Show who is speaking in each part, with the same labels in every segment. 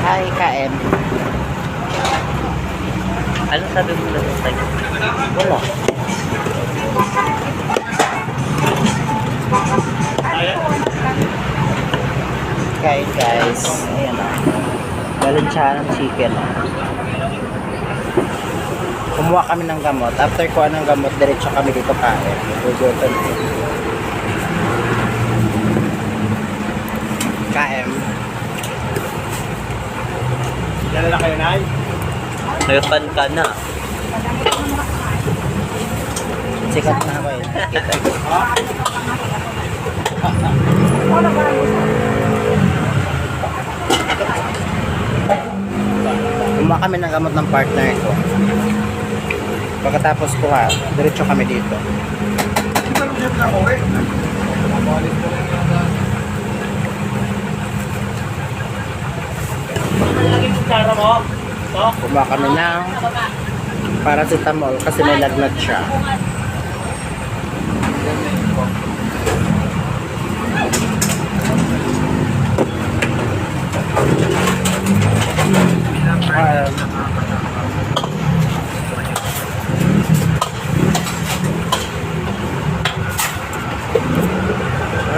Speaker 1: Hi, KM.
Speaker 2: Ano sabi mo na sa kanya?
Speaker 1: Wala. Kain guys. Ayan o. Balansahan ng chicken. Kumuha kami ng gamot. After kuha ng gamot, diretso kami dito kain. Gugutom. KM.
Speaker 3: Dala na kayo, Nay?
Speaker 2: May fan ka na.
Speaker 1: Sikat na ako eh. Kita. Kumuha kami ng gamot ng partner ko. Pagkatapos kuha, diretso kami dito. Kumuha kami ng paracetamol kasi may lagnat siya.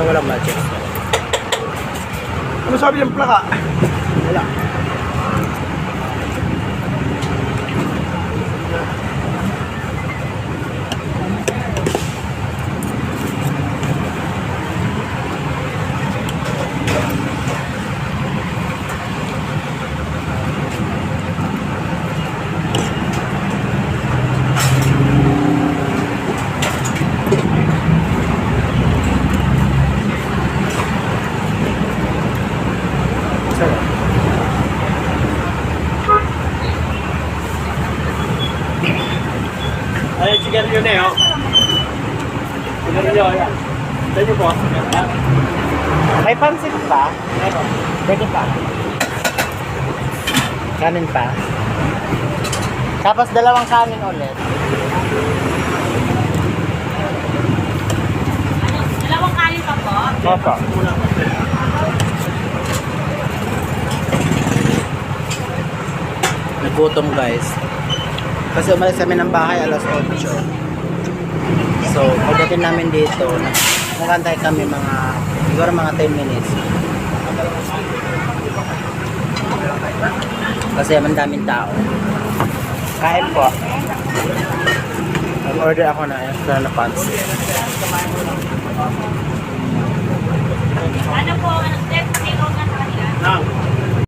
Speaker 1: Walang magic.
Speaker 3: Ano sabi yung plaka?
Speaker 1: Wala.
Speaker 3: Ay, sigarilyo na yun. Sigarilyo, yan. Saan nyo po?
Speaker 1: May pansit pa? Pwede pa. Kanin pa. Tapos dalawang kanin ulit.
Speaker 4: Dalawang kanin pa po?
Speaker 1: Opo. Nagutom guys. Kasi umalis kami ng bahay alas 8. So, pagdating namin dito, nagantay kami siguro mga 10 minutes. Kasi ang daming tao. Kain po. Nag-order ako na extra na pansit.
Speaker 4: Ano po? Ano? Zero nga sa kanila?
Speaker 3: Nang.